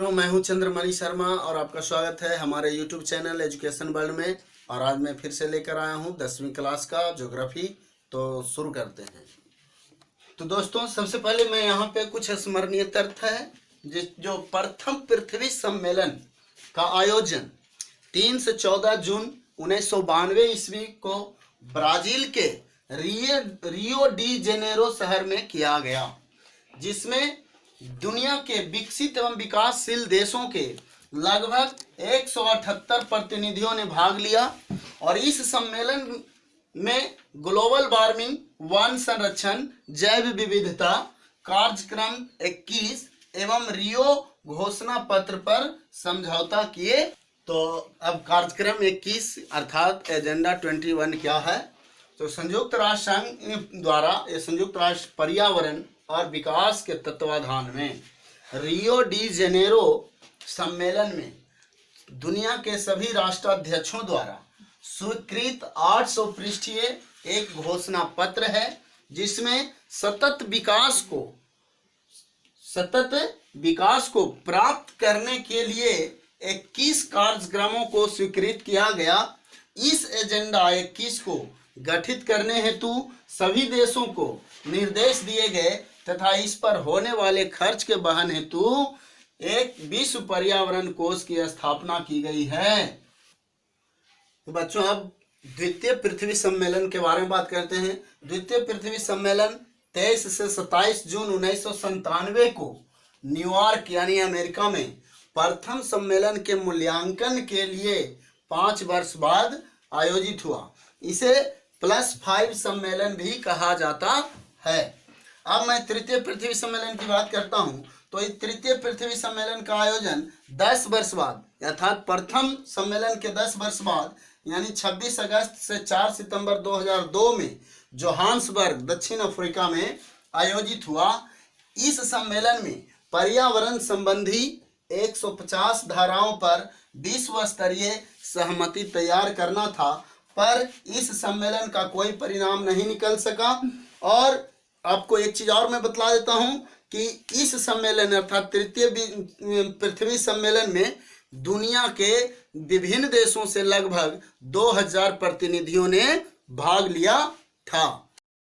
मैं हूं चंद्रमणि शर्मा और आपका स्वागत है हमारे YouTube चैनल एजुकेशन वर्ल्ड में। और आज मैं फिर से लेकर आया हूं 10वीं क्लास का ज्योग्राफी। तो शुरू करते हैं। तो दोस्तों, सबसे पहले मैं यहां पे कुछ स्मरणीय तथ्य है जो प्रथम पृथ्वी सम्मेलन का आयोजन 3 से 14 जून 1992 ईस्वी को ब्राजील के रियो डी जेनेरो शहर में किया गया, जिसमें दुनिया के विकसित एवं विकासशील देशों के लगभग 178 प्रतिनिधियों ने भाग लिया। और इस सम्मेलन में ग्लोबल वार्मिंग, वन संरक्षण, जैव विविधता कार्यक्रम 21 एवं रियो घोषणा पत्र पर समझौता किए। तो अब कार्यक्रम 21 अर्थात एजेंडा 21 क्या है? तो संयुक्त राष्ट्र संघ द्वारा ये संयुक्त राष्ट्र पर्यावरण और विकास के तत्वाधान में रियो डी जेनेरो सम्मेलन में दुनिया के सभी राष्ट्राध्यक्षों द्वारा स्वीकृत 800 पृष्ठीय एक घोषणा पत्र है, जिसमें सतत विकास को प्राप्त करने के लिए 21 कार्यक्रमों को स्वीकृत किया गया। इस एजेंडा 21 को गठित करने हेतु सभी देशों को निर्देश दिए गए तथा इस पर होने वाले खर्च के वहन हेतु एक विश्व पर्यावरण कोष की स्थापना की गई है। तो बच्चों, अब द्वितीय पृथ्वी सम्मेलन के बारे में बात करते हैं। द्वितीय पृथ्वी सम्मेलन 23 से 27 जून 1997 को न्यूयॉर्क यानी अमेरिका में प्रथम सम्मेलन के मूल्यांकन के लिए 5 वर्ष बाद आयोजित हुआ। इसे +5 सम्मेलन भी कहा जाता है। अब मैं तृतीय पृथ्वी सम्मेलन की बात करता हूं। तो इस तृतीय पृथ्वी सम्मेलन का आयोजन 10 वर्ष बाद अर्थात प्रथम सम्मेलन के 10 वर्ष बाद यानी 26 अगस्त से 4 सितंबर 2002 में जोहान्सबर्ग दक्षिण अफ्रीका में आयोजित हुआ। इस सम्मेलन में पर्यावरण संबंधी 150 धाराओं पर विश्व स्तरीय सहमति तैयार करना था, पर इस सम्मेलन का कोई परिणाम नहीं निकल सका। और आपको एक चीज और मैं बतला देता हूं कि इस सम्मेलन अर्थात तृतीय पृथ्वी सम्मेलन में दुनिया के विभिन्न देशों से लगभग 2000 प्रतिनिधियों ने भाग लिया था।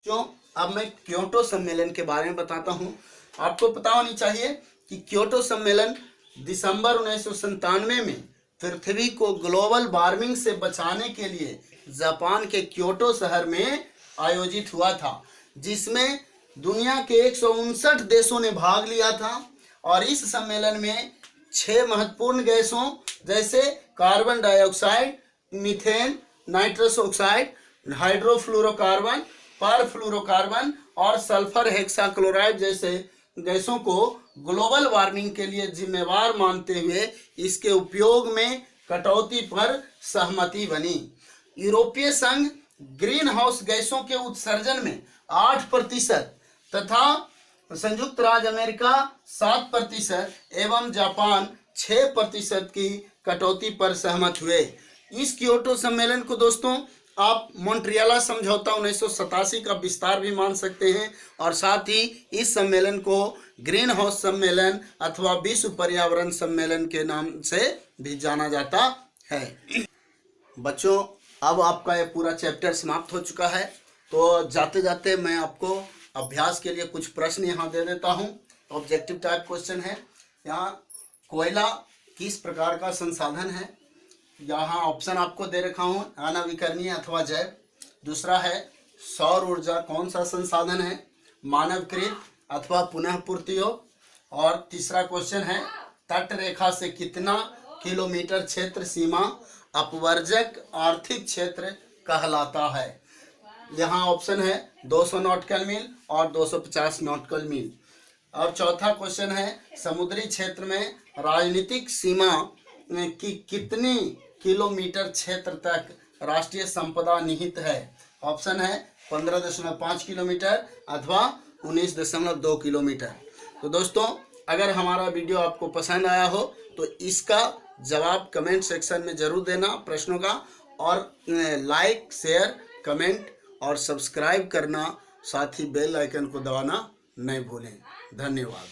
क्यों? अब मैं क्योटो सम्मेलन के बारे में बताता हूं। आपको पता होनी चाहिए कि क्योटो सम्मेलन दिसंबर 1997 में पृथ्वी को ग्लोबल वार्मिंग से बचाने के लिए जापान के क्योटो शहर में आयोजित हुआ था, जिसमें दुनिया के 159 देशों ने भाग लिया था। और इस सम्मेलन में 6 महत्वपूर्ण गैसों जैसे carbon dioxide, methane, nitrous oxide, hydrofluorocarbon, perfluorocarbon और सल्फर हेक्साक्लोराइड जैसे गैसों को ग्लोबल वार्मिंग के लिए जिम्मेवार मानते हुए इसके उपयोग में कटौती पर सहमति बनी। यूरोपीय संघ ग्रीन हाउस गैसों के उत्सर्जन में 8% तथा संयुक्त राज्य अमेरिका 7% एवं जापान 6% की कटौती पर सहमत हुए। इस क्योटो सम्मेलन को दोस्तों आप मॉन्ट्रियल समझौता 1987 का विस्तार भी मान सकते हैं। और साथ ही इस सम्मेलन को ग्रीन हाउस सम्मेलन अथवा विश्व पर्यावरण सम्मेलन के नाम से भी जाना जाता है। बच्चों, अब आपका ये पूरा चैप्टर समाप्त हो चुका है। तो जाते जाते मैं आपको अभ्यास के लिए कुछ प्रश्न यहाँ दे देता हूँ। ऑब्जेक्टिव टाइप क्वेश्चन है। यहाँ कोयला किस प्रकार का संसाधन है? यहाँ ऑप्शन आपको दे रखा हूँ, अनवीकरणीय अथवा जैव। दूसरा है सौर ऊर्जा कौन सा संसाधन है? मानवकृत अथवा पुनः पूर्ति हो। और तीसरा क्वेश्चन है तट रेखा से कितना किलोमीटर क्षेत्र सीमा अपवर्जक आर्थिक क्षेत्र कहलाता है? यहाँ ऑप्शन है 200 नॉटिकल मील और 250 नॉटिकल मील। और चौथा क्वेश्चन है समुद्री क्षेत्र में राजनीतिक सीमा की कितनी किलोमीटर क्षेत्र तक राष्ट्रीय संपदा निहित है? ऑप्शन है 15.5 किलोमीटर अथवा 19.2 किलोमीटर। तो दोस्तों, अगर हमारा वीडियो आपको पसंद आया हो तो इसका जवाब कमेंट सेक्शन में जरूर देना प्रश्नों का। और लाइक, शेयर, कमेंट और सब्सक्राइब करना, साथ ही बेल आइकन को दबाना नहीं भूलें। धन्यवाद।